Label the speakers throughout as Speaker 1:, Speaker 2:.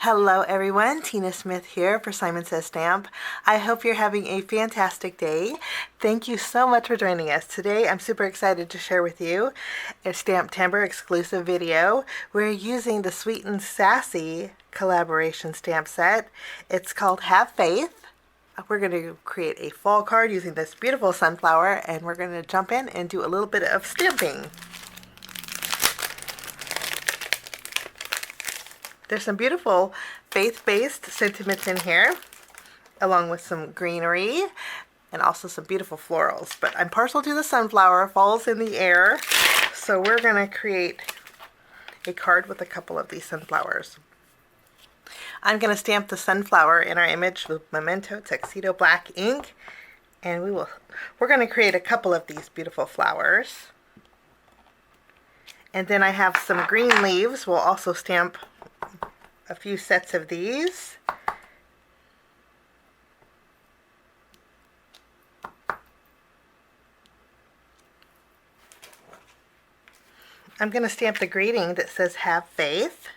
Speaker 1: Hello everyone, Tina Smith here for Simon Says Stamp. I hope you're having a fantastic day. Thank you so much for joining us. Today I'm super excited to share with you a STAMPtember exclusive video. We're using the Sweet and Sassy collaboration stamp set. It's called Have Faith. We're going to create a fall card using this beautiful sunflower, and we're going to jump in and do a little bit of stamping. There's some beautiful faith-based sentiments in here, along with some greenery and also some beautiful florals. But I'm partial to the sunflower, falls in the air, so we're going to create a card with a couple of these sunflowers. I'm going to stamp the sunflower in our image with Memento TUXEDO black ink, and we're going to create a couple of these beautiful flowers. And then I have some green leaves. We'll also stamp a few sets of these. I'm going to stamp the greeting that says Have Faith.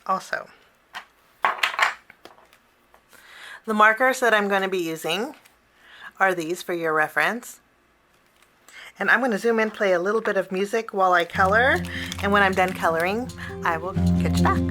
Speaker 1: Also, the markers that I'm going to be using are these for your reference. And I'm going to zoom in, play a little bit of music while I color, and when I'm done coloring, I will get you back.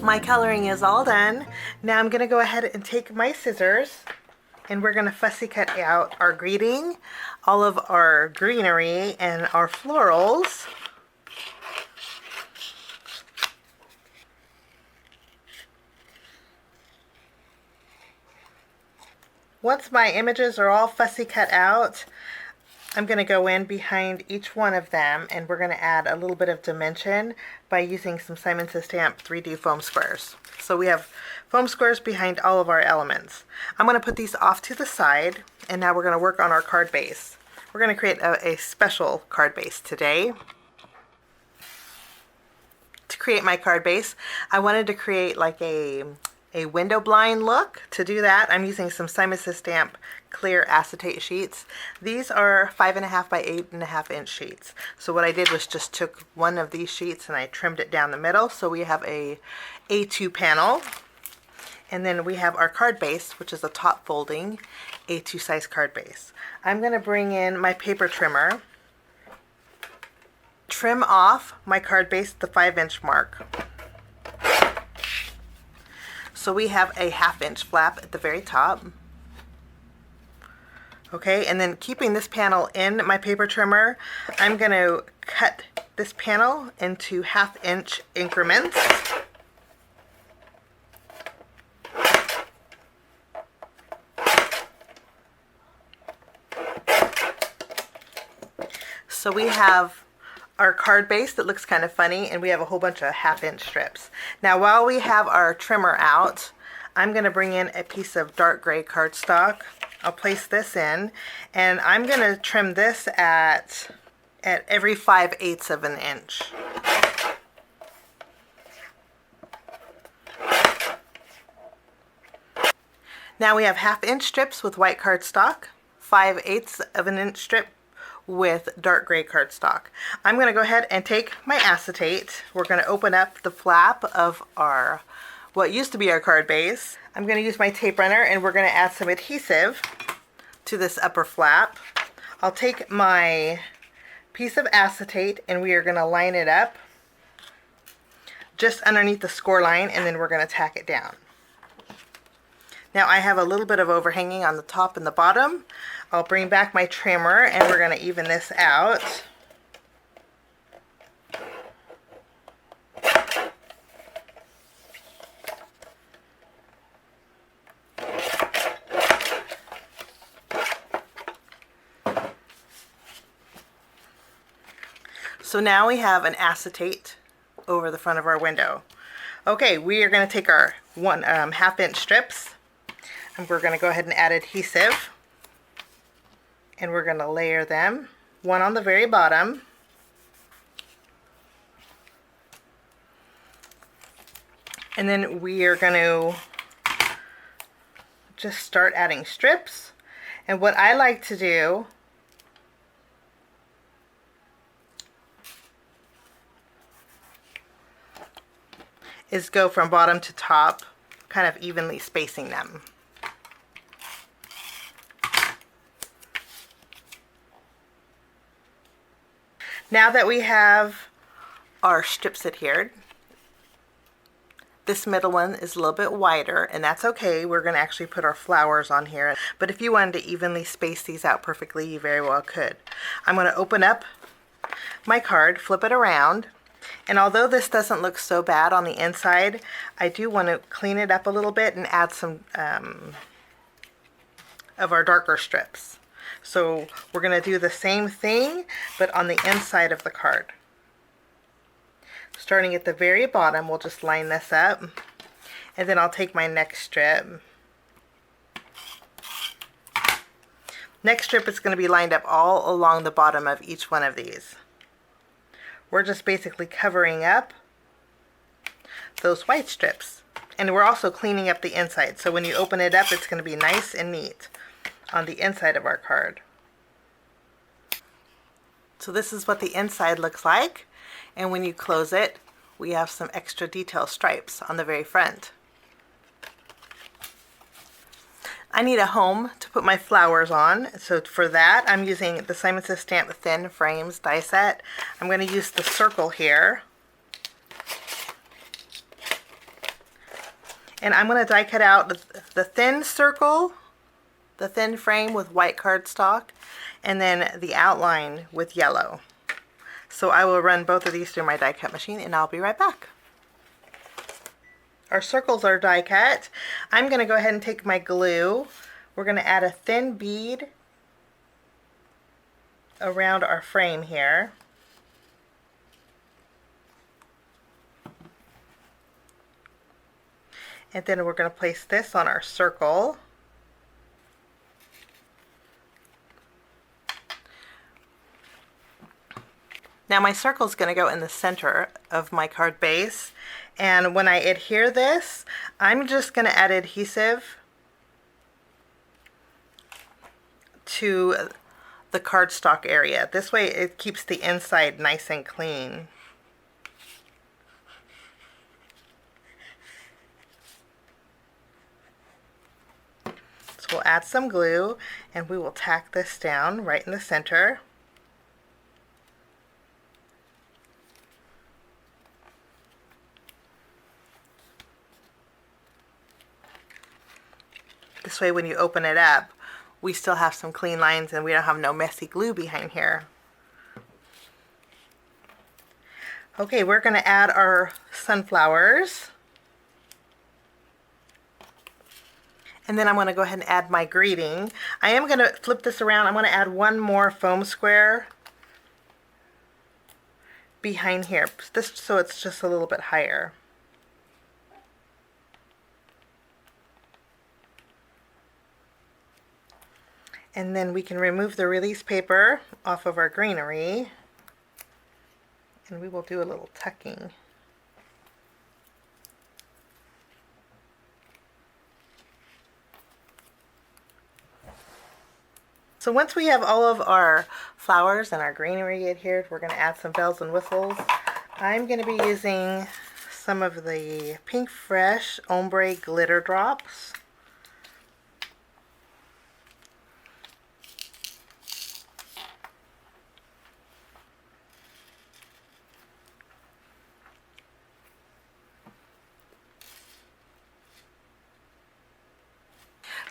Speaker 1: My coloring is all done. Now I'm going to go ahead and take my scissors, and we're going to fussy cut out our greeting, all of our greenery, and our florals. Once my images are all fussy cut out, I'm going to go in behind each one of them, and we're going to add a little bit of dimension by using some Simon Says Stamp 3D foam squares. So we have foam squares behind all of our elements. I'm going to put these off to the side, and now we're going to work on our card base. We're going to create a special card base today. To create my card base, I wanted to create like a window blind look. To do that, I'm using some Simon Says Stamp clear acetate sheets. These are 5.5 by 8.5 inch sheets. So what I did was just took one of these sheets and I trimmed it down the middle. So we have a A2 panel. And then we have our card base, which is a top folding A2 size card base. I'm going to bring in my paper trimmer, trim off my card base at the 5-inch mark. So we have a 1/2 inch flap at the very top. Okay, and then keeping this panel in my paper trimmer, I'm going to cut this panel into 1/2 inch increments. So we have our card base that looks kind of funny, and we have a whole bunch of 1/2 inch strips. Now while we have our trimmer out, I'm going to bring in a piece of dark gray cardstock. I'll place this in, and I'm going to trim this at every 5/8 of an inch. Now we have 1/2 inch strips with white cardstock, 5/8 of an inch strip with dark gray cardstock. I'm going to go ahead and take my acetate. We're going to open up the flap of our, what used to be our card base. I'm going to use my tape runner and we're going to add some adhesive to this upper flap. I'll take my piece of acetate and we are going to line it up just underneath the score line, and then we're going to tack it down. Now I have a little bit of overhanging on the top and the bottom. I'll bring back my trimmer and we're going to even this out. So now we have an acetate over the front of our window. Okay, we are going to take our 1/2 inch strips and we're going to go ahead and add adhesive, and we're going to layer them, one on the very bottom, and then we are going to just start adding strips. And what I like to do is go from bottom to top, kind of evenly spacing them. Now that we have our strips adhered, this middle one is a little bit wider, and that's okay. We're going to actually put our flowers on here, but if you wanted to evenly space these out perfectly, you very well could. I'm going to open up my card, flip it around, and although this doesn't look so bad on the inside, I do want to clean it up a little bit and add some of our darker strips. So we're going to do the same thing, but on the inside of the card. Starting at the very bottom, we'll just line this up, and then I'll take my next strip. Next strip is going to be lined up all along the bottom of each one of these. We're just basically covering up those white strips, and we're also cleaning up the inside, so when you open it up it's going to be nice and neat on the inside of our card. So this is what the inside looks like, and when you close it we have some extra detail stripes on the very front. I need a home to put my flowers on, so for that I'm using the Simon Says Stamp Thin Frames die set. I'm going to use the circle here, and I'm going to die cut out the thin circle, the thin frame with white cardstock, and then the outline with yellow. So I will run both of these through my die cut machine and I'll be right back. Our circles are die cut. I'm going to go ahead and take my glue. We're going to add a thin bead around our frame here. And then we're going to place this on our circle. Now my circle is going to go in the center of my card base, and when I adhere this, I'm just going to add adhesive to the cardstock area. This way it keeps the inside nice and clean. So we'll add some glue and we will tack this down right in the center. This way when you open it up, we still have some clean lines and we don't have no messy glue behind here. Okay, we're going to add our sunflowers. And then I'm going to go ahead and add my greeting. I am going to flip this around. I'm going to add one more foam square behind here, so it's just a little bit higher. And then we can remove the release paper off of our greenery, and we will do a little tucking. So once we have all of our flowers and our greenery adhered, we're going to add some bells and whistles. I'm going to be using some of the Pink Fresh Ombre Glitter Drops.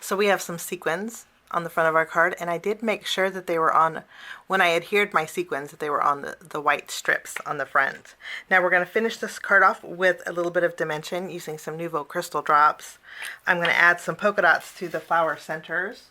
Speaker 1: So we have some sequins on the front of our card, and I did make sure that they were on, when I adhered my sequins, that they were on the white strips on the front. Now we're going to finish this card off with a little bit of dimension using some Nouveau Crystal drops. I'm going to add some polka dots to the flower centers.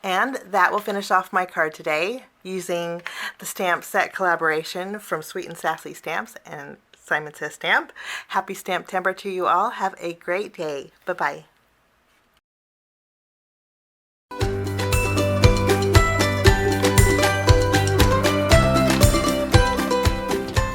Speaker 1: And that will finish off my card today using the stamp set collaboration from Sweet and Sassy Stamps and Simon Says Stamp. Happy STAMPtember to you all. Have a great day. Bye-bye.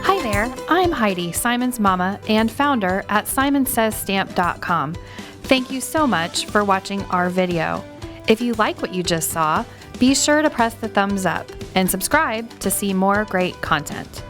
Speaker 2: Hi there, I'm Heidi, Simon's mama and founder at SimonsSaysStamp.com. Thank you so much for watching our video. If you like what you just saw, be sure to press the thumbs up and subscribe to see more great content.